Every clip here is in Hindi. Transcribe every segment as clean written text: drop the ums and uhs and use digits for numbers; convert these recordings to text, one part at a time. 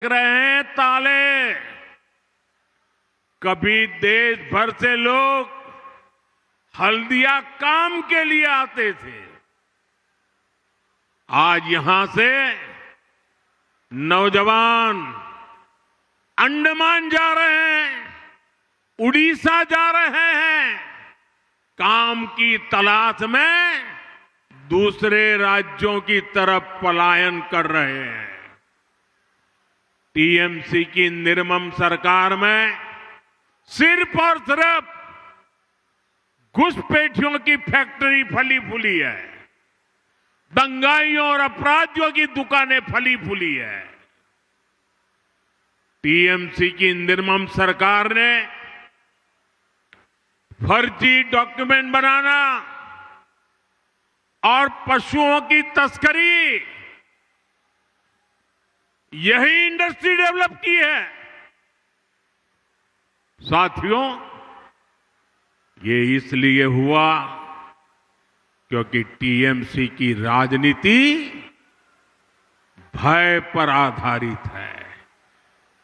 रहे हैं ताले। कभी देश भर से लोग हल्दिया काम के लिए आते थे। आज यहां से नौजवान अंडमान जा रहे हैं, उड़ीसा जा रहे हैं, काम की तलाश में दूसरे राज्यों की तरफ पलायन कर रहे हैं। टीएमसी की निर्मम सरकार में सिर्फ और सिर्फ घुसपैठियों की फैक्ट्री फली फूली है, दंगाइयों और अपराधियों की दुकानें फली फूली है। टीएमसी की निर्मम सरकार ने फर्जी डॉक्यूमेंट बनाना और पशुओं की तस्करी, यही इंडस्ट्री डेवलप की है। साथियों, ये इसलिए हुआ क्योंकि टीएमसी की राजनीति भय पर आधारित है।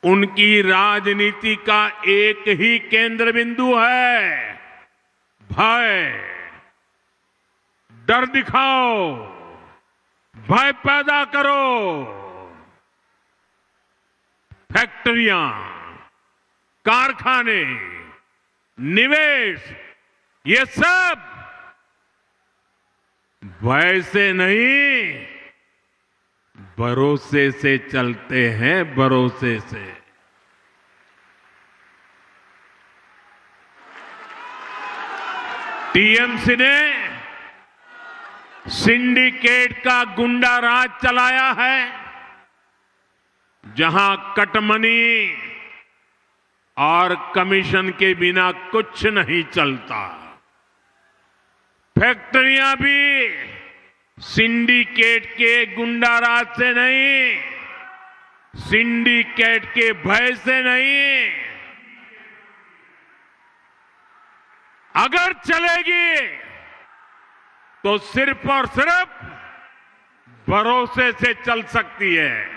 उनकी राजनीति का एक ही केंद्र बिंदु है, भय। डर दिखाओ, भय पैदा करो। फैक्ट्रियां, कारखाने, निवेश, ये सब भय से नहीं, भरोसे से चलते हैं, भरोसे से। टीएमसी ने सिंडिकेट का गुंडा राज चलाया है, जहां कटमनी और कमीशन के बिना कुछ नहीं चलता। फैक्ट्रियां भी सिंडिकेट के गुंडा राज से नहीं, सिंडिकेट के भय से नहीं। अगर चलेगी तो सिर्फ और सिर्फ भरोसे से चल सकती है।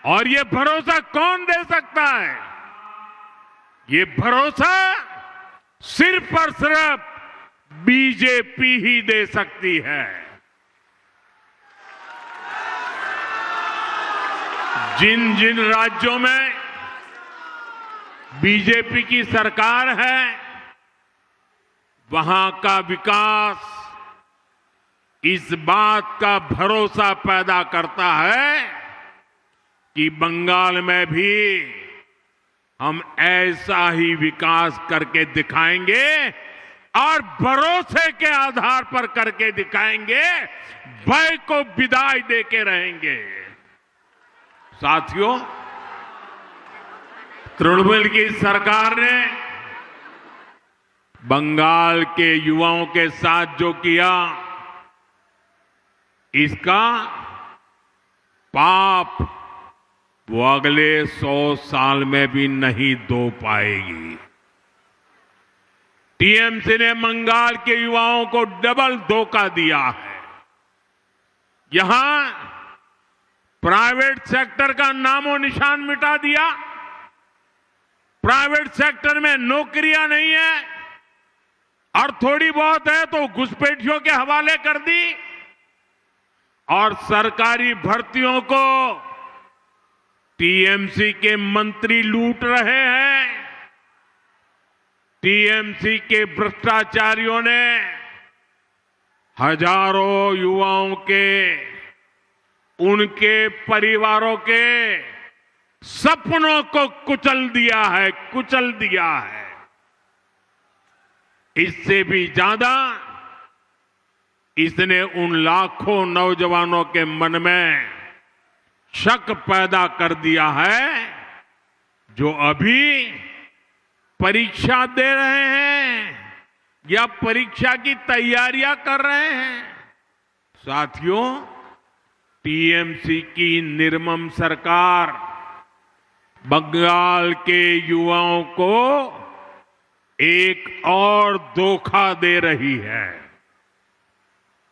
और ये भरोसा कौन दे सकता है? ये भरोसा सिर्फ और सिर्फ बीजेपी ही दे सकती है। जिन जिन राज्यों में बीजेपी की सरकार है, वहां का विकास इस बात का भरोसा पैदा करता है कि बंगाल में भी हम ऐसा ही विकास करके दिखाएंगे और भरोसे के आधार पर करके दिखाएंगे, भय को विदाई देके रहेंगे। साथियों, तृणमूल की सरकार ने बंगाल के युवाओं के साथ जो किया, इसका पाप वो अगले 100 साल में भी नहीं धो पाएगी। टीएमसी ने बंगाल के युवाओं को डबल धोखा दिया है। यहां प्राइवेट सेक्टर का नामो निशान मिटा दिया। प्राइवेट सेक्टर में नौकरियां नहीं है और थोड़ी बहुत है तो घुसपैठियों के हवाले कर दी। और सरकारी भर्तियों को टीएमसी के मंत्री लूट रहे हैं। टीएमसी के भ्रष्टाचारियों ने हजारों युवाओं के, उनके परिवारों के सपनों को कुचल दिया है, कुचल दिया है। इससे भी ज्यादा इसने उन लाखों नौजवानों के मन में शक पैदा कर दिया है जो अभी परीक्षा दे रहे हैं या परीक्षा की तैयारियां कर रहे हैं। साथियों, टीएमसी की निर्मम सरकार बंगाल के युवाओं को एक और धोखा दे रही है।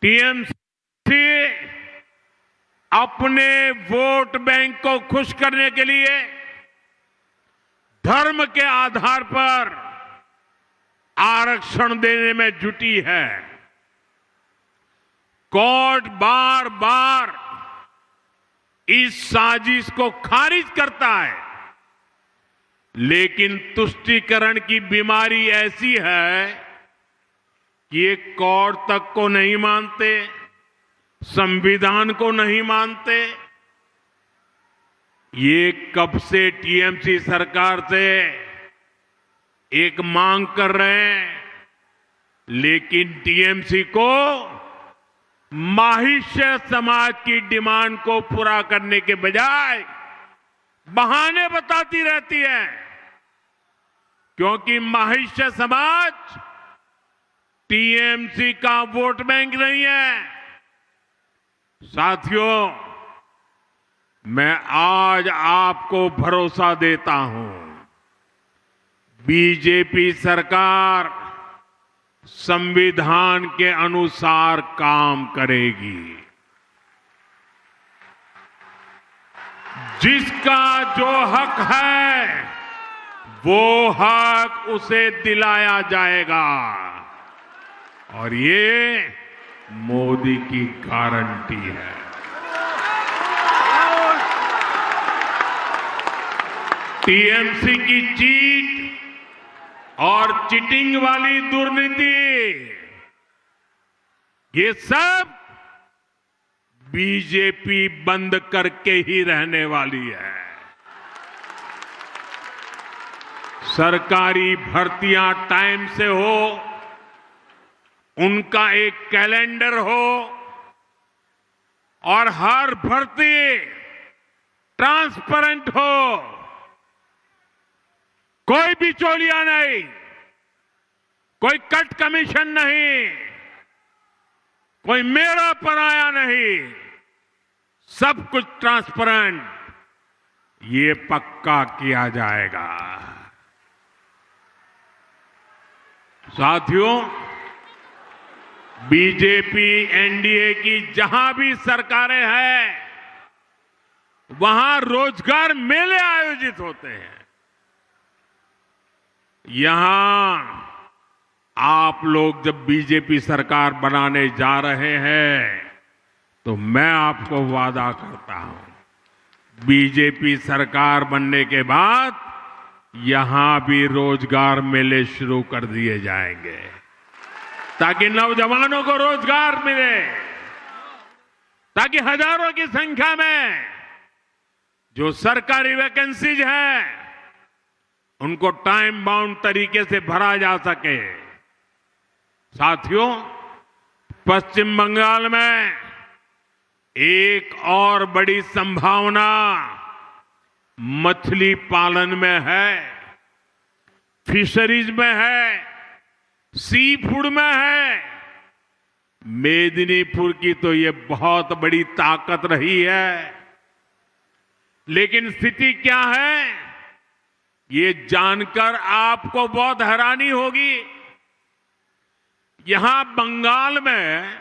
टीएमसी अपने वोट बैंक को खुश करने के लिए धर्म के आधार पर आरक्षण देने में जुटी है। कोर्ट बार बार इस साजिश को खारिज करता है, लेकिन तुष्टीकरण की बीमारी ऐसी है कि ये कोर्ट तक को नहीं मानते, संविधान को नहीं मानते। ये कब से टीएमसी सरकार से एक मांग कर रहे हैं, लेकिन टीएमसी को माहिष्य समाज की डिमांड को पूरा करने के बजाय बहाने बताती रहती है, क्योंकि माहिष्य समाज टीएमसी का वोट बैंक नहीं है। साथियों, मैं आज आपको भरोसा देता हूं, बीजेपी सरकार संविधान के अनुसार काम करेगी। जिसका जो हक है वो हक उसे दिलाया जाएगा, और ये मोदी की गारंटी है। टीएमसी की चीट और चीटिंग वाली दुर्नीति, ये सब बीजेपी बंद करके ही रहने वाली है। सरकारी भर्तियां टाइम से हो, उनका एक कैलेंडर हो, और हर भर्ती ट्रांसपेरेंट हो, कोई बिचौलिया नहीं, कोई कट कमीशन नहीं, कोई मेरा पराया नहीं, सब कुछ ट्रांसपेरेंट, ये पक्का किया जाएगा। साथियों, बीजेपी एनडीए की जहां भी सरकारें हैं, वहां रोजगार मेले आयोजित होते हैं। यहां आप लोग जब बीजेपी सरकार बनाने जा रहे हैं, तो मैं आपको वादा करता हूं, बीजेपी सरकार बनने के बाद यहां भी रोजगार मेले शुरू कर दिए जाएंगे, ताकि नौजवानों को रोजगार मिले, ताकि हजारों की संख्या में जो सरकारी वैकेंसीज हैं उनको टाइम बाउंड तरीके से भरा जा सके। साथियों, पश्चिम बंगाल में एक और बड़ी संभावना मछली पालन में है, फिशरीज में है, सी फूड में है। मेदिनीपुर की तो ये बहुत बड़ी ताकत रही है, लेकिन स्थिति क्या है, ये जानकर आपको बहुत हैरानी होगी। यहां बंगाल में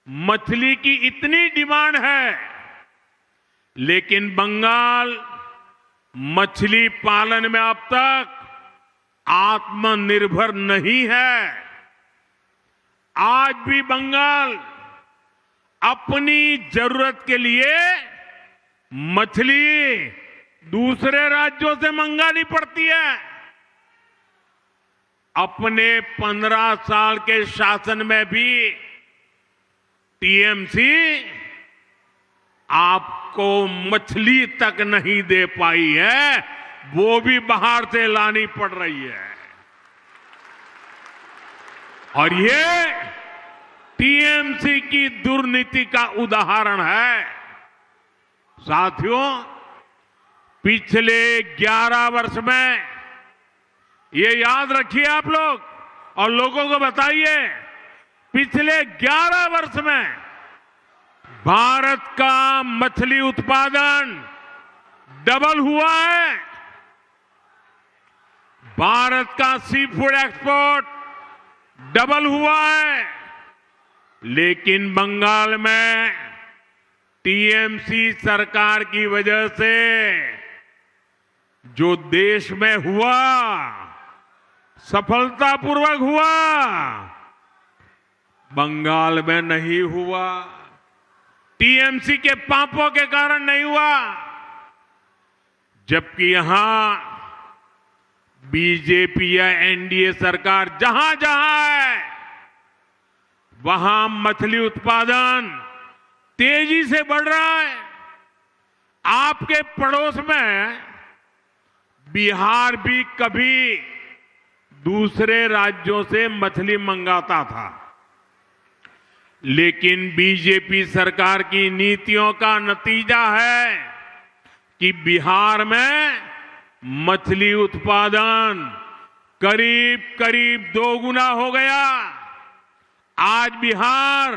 मछली की इतनी डिमांड है, लेकिन बंगाल मछली पालन में अब तक आत्मनिर्भर नहीं है। आज भी बंगाल अपनी जरूरत के लिए मछली दूसरे राज्यों से मंगानी पड़ती है। अपने 15 साल के शासन में भी टीएमसी आपको मछली तक नहीं दे पाई है, वो भी बाहर से लानी पड़ रही है। और ये टीएमसी की दुर्नीति का उदाहरण है। साथियों, पिछले 11 वर्ष में, ये याद रखिए आप लोग और लोगों को बताइए, पिछले 11 वर्ष में भारत का मछली उत्पादन डबल हुआ है। भारत का सी फूड एक्सपोर्ट डबल हुआ है, लेकिन बंगाल में टीएमसी सरकार की वजह से जो देश में हुआ, सफलतापूर्वक हुआ, बंगाल में नहीं हुआ। टीएमसी के पापों के कारण नहीं हुआ। जबकि यहां बीजेपी या एनडीए सरकार जहां जहां है, वहां मछली उत्पादन तेजी से बढ़ रहा है। आपके पड़ोस में बिहार भी कभी दूसरे राज्यों से मछली मंगाता था, लेकिन बीजेपी सरकार की नीतियों का नतीजा है कि बिहार में मछली उत्पादन करीब करीब 2 गुना हो गया। आज बिहार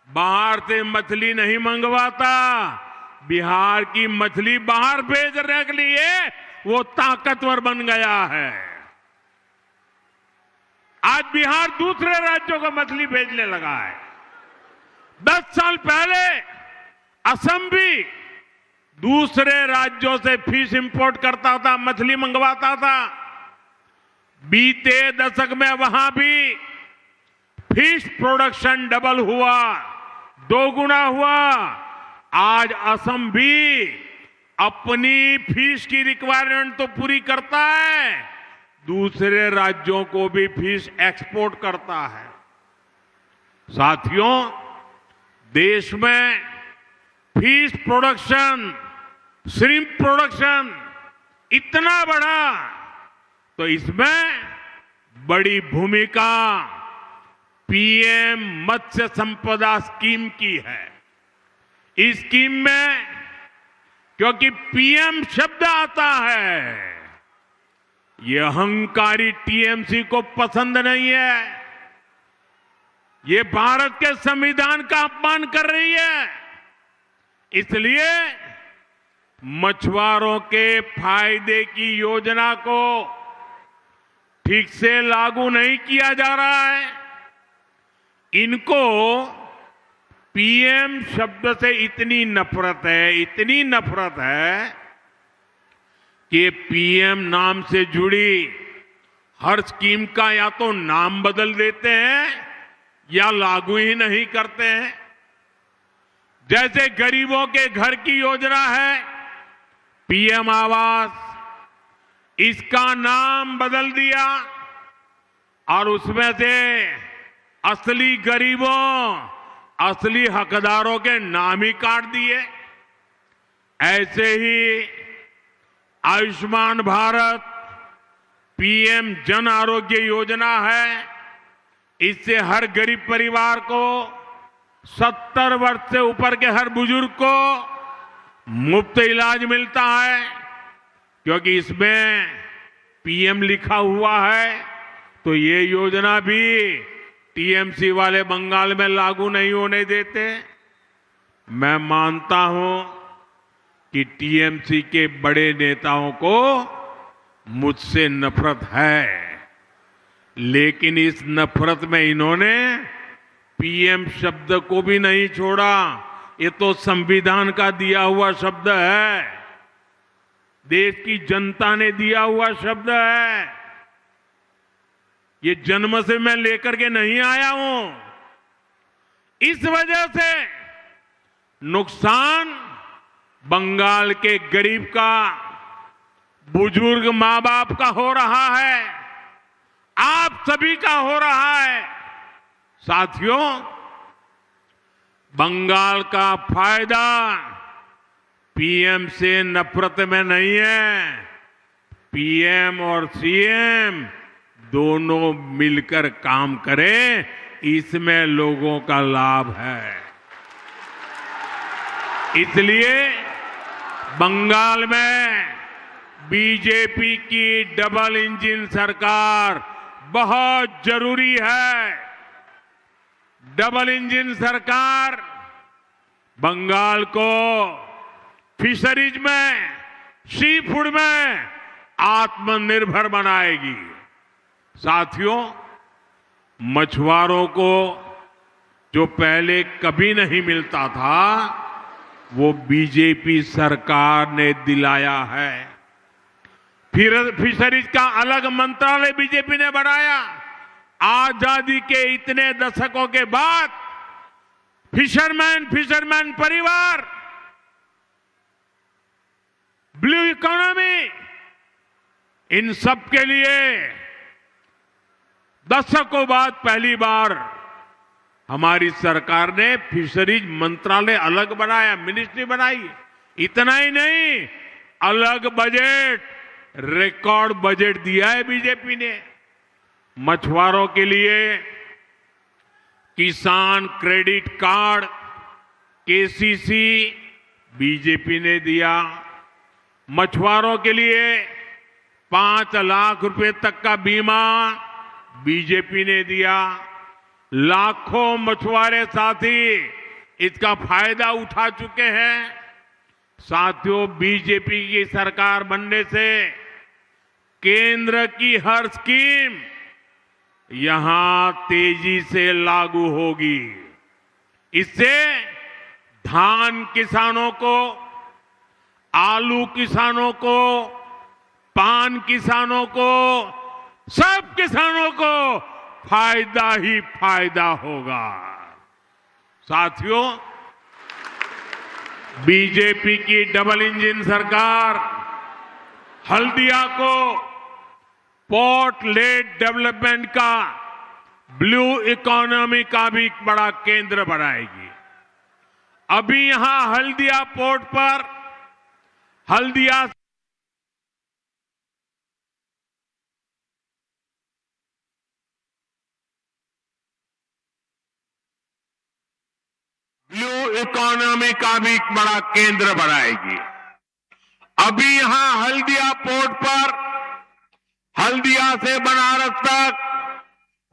बाहर से मछली नहीं मंगवाता, बिहार की मछली बाहर भेजने के लिए वो ताकतवर बन गया है। आज बिहार दूसरे राज्यों को मछली भेजने लगा है। 10 साल पहले असम भी दूसरे राज्यों से फिश इंपोर्ट करता था, मछली मंगवाता था। बीते दशक में वहां भी फिश प्रोडक्शन डबल हुआ, 2 गुना हुआ। आज असम भी अपनी फिश की रिक्वायरमेंट तो पूरी करता है, दूसरे राज्यों को भी फिश एक्सपोर्ट करता है। साथियों, देश में फिश प्रोडक्शन, श्रिम्प प्रोडक्शन इतना बढ़ा, तो इसमें बड़ी भूमिका पीएम मत्स्य संपदा स्कीम की है। इस स्कीम में क्योंकि पीएम शब्द आता है, ये अहंकारी टीएमसी को पसंद नहीं है। ये भारत के संविधान का अपमान कर रही है। इसलिए मछुआरों के फायदे की योजना को ठीक से लागू नहीं किया जा रहा है। इनको पीएम शब्द से इतनी नफरत है कि पीएम नाम से जुड़ी हर स्कीम का या तो नाम बदल देते हैं या लागू ही नहीं करते हैं। जैसे गरीबों के घर की योजना है पीएम आवास, इसका नाम बदल दिया और उसमें से असली गरीबों, असली हकदारों के नाम ही काट दिए। ऐसे ही आयुष्मान भारत, पीएम जन आरोग्य योजना है, इससे हर गरीब परिवार को, 70 वर्ष से ऊपर के हर बुजुर्ग को मुफ्त इलाज मिलता है। क्योंकि इसमें पीएम लिखा हुआ है, तो ये योजना भी टीएमसी वाले बंगाल में लागू नहीं होने देते। मैं मानता हूं कि टीएमसी के बड़े नेताओं को मुझसे नफरत है, लेकिन इस नफरत में इन्होंने पीएम शब्द को भी नहीं छोड़ा। ये तो संविधान का दिया हुआ शब्द है, देश की जनता ने दिया हुआ शब्द है। ये जन्म से मैं लेकर के नहीं आया हूं। इस वजह से नुकसान बंगाल के गरीब का, बुजुर्ग मां बाप का हो रहा है, आप सभी का हो रहा है। साथियों, बंगाल का फायदा पीएम से नफरत में नहीं है। पीएम और सीएम दोनों मिलकर काम करें, इसमें लोगों का लाभ है। इसलिए बंगाल में बीजेपी की डबल इंजन सरकार बहुत जरूरी है। डबल इंजन सरकार बंगाल को फिशरीज में, सी फूड में आत्मनिर्भर बनाएगी। साथियों, मछुआरों को जो पहले कभी नहीं मिलता था, वो बीजेपी सरकार ने दिलाया है। फिर फिशरीज का अलग मंत्रालय बीजेपी ने बनाया। आजादी के इतने दशकों के बाद फिशरमैन परिवार, ब्लू इकोनॉमी, इन सब के लिए दशकों बाद पहली बार हमारी सरकार ने फिशरीज मंत्रालय अलग बनाया, मिनिस्ट्री बनाई। इतना ही नहीं, अलग बजट, रिकॉर्ड बजट दिया है बीजेपी ने। मछुआरों के लिए किसान क्रेडिट कार्ड, केसीसी बीजेपी ने दिया। मछुआरों के लिए 5 लाख रुपए तक का बीमा बीजेपी ने दिया। लाखों मछुआरे साथी इसका फायदा उठा चुके हैं। साथियों, बीजेपी की सरकार बनने से केंद्र की हर स्कीम यहां तेजी से लागू होगी। इससे धान किसानों को, आलू किसानों को, पान किसानों को, सब किसानों को फायदा ही फायदा होगा। साथियों, बीजेपी की डबल इंजन सरकार हल्दिया को पोर्ट लेड डेवलपमेंट का, ब्लू इकोनॉमी का भी बड़ा केंद्र बनाएगी। अभी यहां हल्दिया पोर्ट पर हल्दिया ब्लू इकोनॉमी का भी बड़ा केंद्र बनाएगी। अभी यहां हल्दिया पोर्ट पर हल्दिया से बनारस तक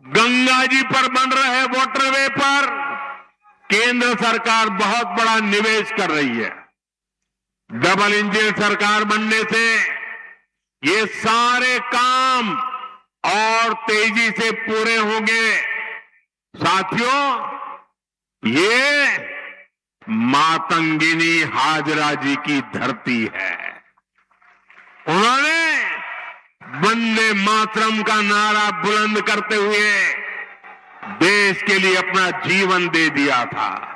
गंगा जी पर बन रहे वाटरवे पर केंद्र सरकार बहुत बड़ा निवेश कर रही है। डबल इंजन सरकार बनने से ये सारे काम और तेजी से पूरे होंगे। साथियों, ये मातंगिनी हाजरा जी की धरती है। उन्होंने वंदे मातरम का नारा बुलंद करते हुए देश के लिए अपना जीवन दे दिया था।